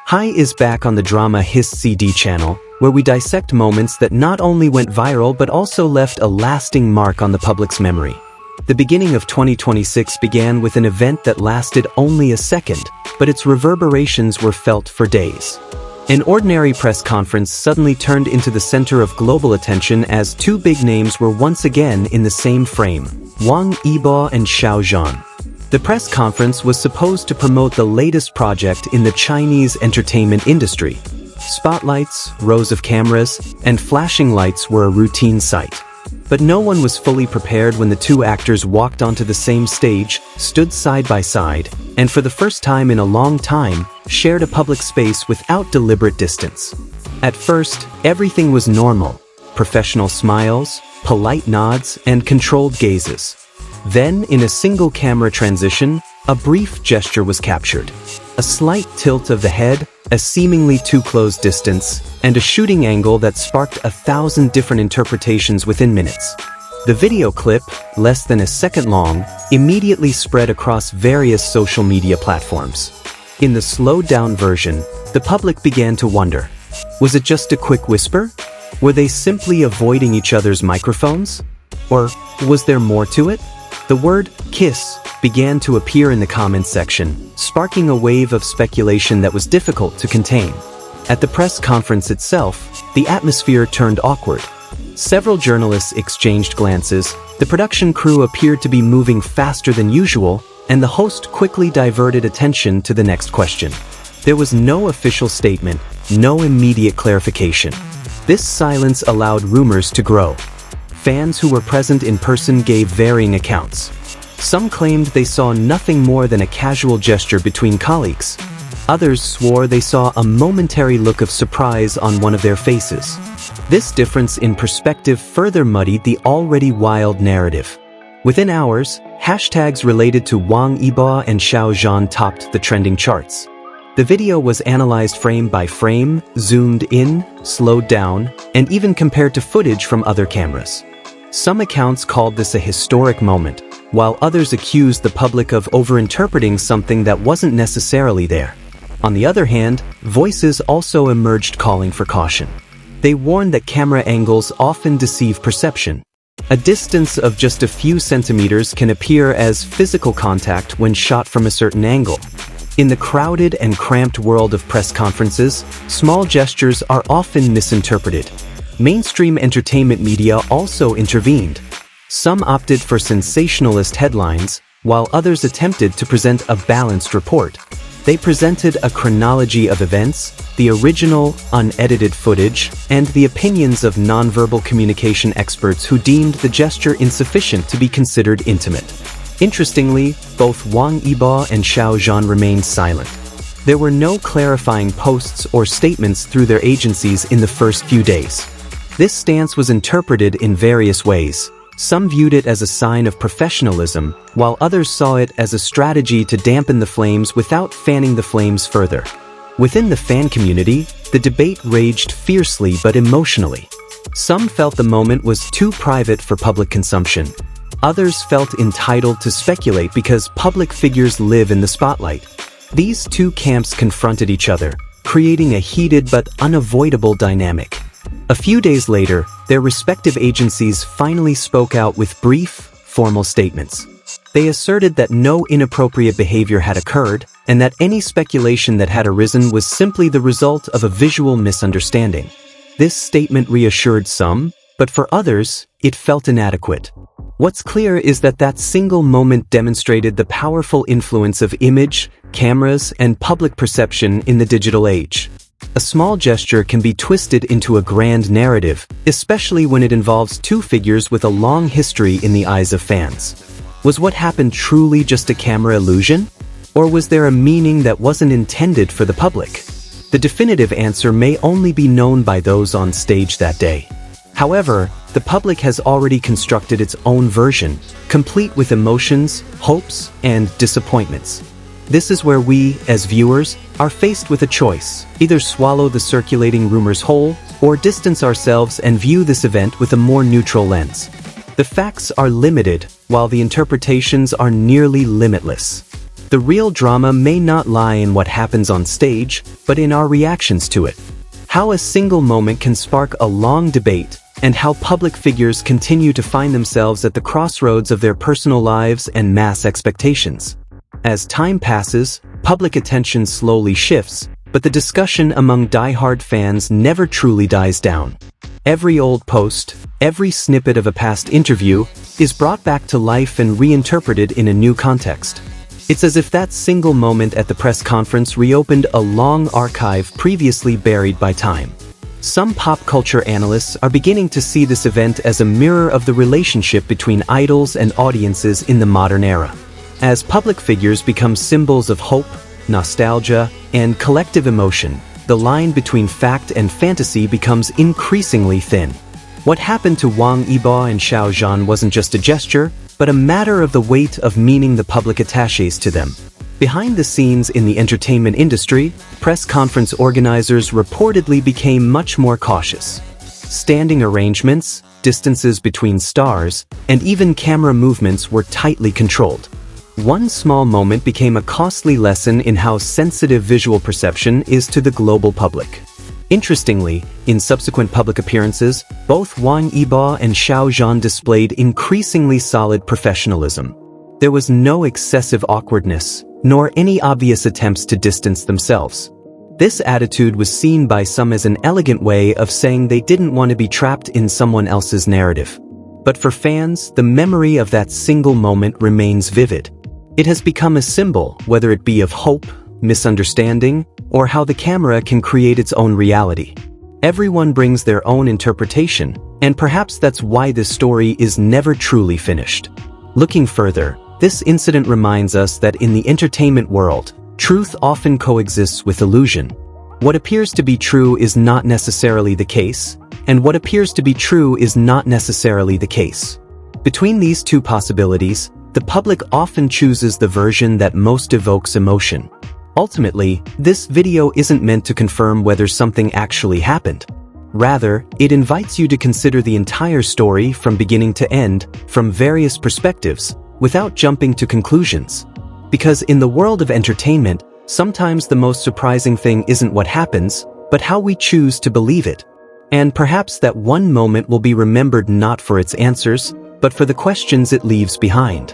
Hi is back on the Drama His CD channel, where we dissect moments that not only went viral but also left a lasting mark on the public's memory. The beginning of 2026 began with an event that lasted only a second, but its reverberations were felt for days. An ordinary press conference suddenly turned into the center of global attention as two big names were once again in the same frame: Wang Yibo Xiao Zhan. The press conference was supposed to promote the latest project in the Chinese entertainment industry. Spotlights, rows of cameras, and flashing lights were a routine sight. But no one was fully prepared when the two actors walked onto the same stage, stood side by side, and for the first time in a long time, shared a public space without deliberate distance. At first, everything was normal: professional smiles, polite nods, and controlled gazes. Then, in a single camera transition, a brief gesture was captured. A slight tilt of the head, a seemingly too close distance, and a shooting angle that sparked 1,000 different interpretations within minutes. The video clip, less than a second long, immediately spread across various social media platforms. In the slowed-down version, the public began to wonder: was it just a quick whisper? Were they simply avoiding each other's microphones? Or was there more to it? The word "kiss" began to appear in the comments section, sparking a wave of speculation that was difficult to contain. At the press conference itself, the atmosphere turned awkward. Several journalists exchanged glances, the production crew appeared to be moving faster than usual, and the host quickly diverted attention to the next question. There was no official statement, no immediate clarification. This silence allowed rumors to grow. Fans who were present in person gave varying accounts. Some claimed they saw nothing more than a casual gesture between colleagues. Others swore they saw a momentary look of surprise on one of their faces. This difference in perspective further muddied the already wild narrative. Within hours, hashtags related to Wang Yibo Xiao Zhan topped the trending charts. The video was analyzed frame by frame, zoomed in, slowed down, and even compared to footage from other cameras. Some accounts called this a historic moment, while others accused the public of overinterpreting something that wasn't necessarily there. On the other hand, voices also emerged calling for caution. They warned that camera angles often deceive perception. A distance of just a few centimeters can appear as physical contact when shot from a certain angle. In the crowded and cramped world of press conferences, small gestures are often misinterpreted. Mainstream entertainment media also intervened. Some opted for sensationalist headlines, while others attempted to present a balanced report. They presented a chronology of events, the original, unedited footage, and the opinions of nonverbal communication experts who deemed the gesture insufficient to be considered intimate. Interestingly, both Wang Yibo and Xiao Zhan remained silent. There were no clarifying posts or statements through their agencies in the first few days. This stance was interpreted in various ways. Some viewed it as a sign of professionalism, while others saw it as a strategy to dampen the flames without fanning the flames further. Within the fan community, the debate raged fiercely but emotionally. Some felt the moment was too private for public consumption. Others felt entitled to speculate because public figures live in the spotlight. These two camps confronted each other, creating a heated but unavoidable dynamic. A few days later, their respective agencies finally spoke out with brief, formal statements. They asserted that no inappropriate behavior had occurred, and that any speculation that had arisen was simply the result of a visual misunderstanding. This statement reassured some, but for others, it felt inadequate. What's clear is that that single moment demonstrated the powerful influence of image, cameras, and public perception in the digital age. A small gesture can be twisted into a grand narrative, especially when it involves two figures with a long history in the eyes of fans. Was what happened truly just a camera illusion? Or was there a meaning that wasn't intended for the public? The definitive answer may only be known by those on stage that day. However, the public has already constructed its own version, complete with emotions, hopes, and disappointments. This is where we, as viewers, are faced with a choice: either swallow the circulating rumors whole, or distance ourselves and view this event with a more neutral lens. The facts are limited, while the interpretations are nearly limitless. The real drama may not lie in what happens on stage, but in our reactions to it. How a single moment can spark a long debate, and how public figures continue to find themselves at the crossroads of their personal lives and mass expectations. As time passes, public attention slowly shifts, but the discussion among die-hard fans never truly dies down. Every old post, every snippet of a past interview, is brought back to life and reinterpreted in a new context. It's as if that single moment at the press conference reopened a long archive previously buried by time. Some pop culture analysts are beginning to see this event as a mirror of the relationship between idols and audiences in the modern era. As public figures become symbols of hope, nostalgia, and collective emotion, the line between fact and fantasy becomes increasingly thin. What happened to Wang Yibo Xiao Zhan wasn't just a gesture, but a matter of the weight of meaning the public attaches to them. Behind the scenes in the entertainment industry, press conference organizers reportedly became much more cautious. Standing arrangements, distances between stars, and even camera movements were tightly controlled. One small moment became a costly lesson in how sensitive visual perception is to the global public. Interestingly, in subsequent public appearances, both Wang Yibo and Xiao Zhan displayed increasingly solid professionalism. There was no excessive awkwardness, nor any obvious attempts to distance themselves. This attitude was seen by some as an elegant way of saying they didn't want to be trapped in someone else's narrative. But for fans, the memory of that single moment remains vivid. It has become a symbol, whether it be of hope, misunderstanding, or how the camera can create its own reality. Everyone brings their own interpretation, and perhaps that's why this story is never truly finished. Looking further, this incident reminds us that in the entertainment world, truth often coexists with illusion. What appears to be true is not necessarily the case, and what appears to be true is not necessarily the case. Between these two possibilities, the public often chooses the version that most evokes emotion. Ultimately, this video isn't meant to confirm whether something actually happened. Rather, it invites you to consider the entire story from beginning to end, from various perspectives, without jumping to conclusions. Because in the world of entertainment, sometimes the most surprising thing isn't what happens, but how we choose to believe it. And perhaps that one moment will be remembered not for its answers, but for the questions it leaves behind.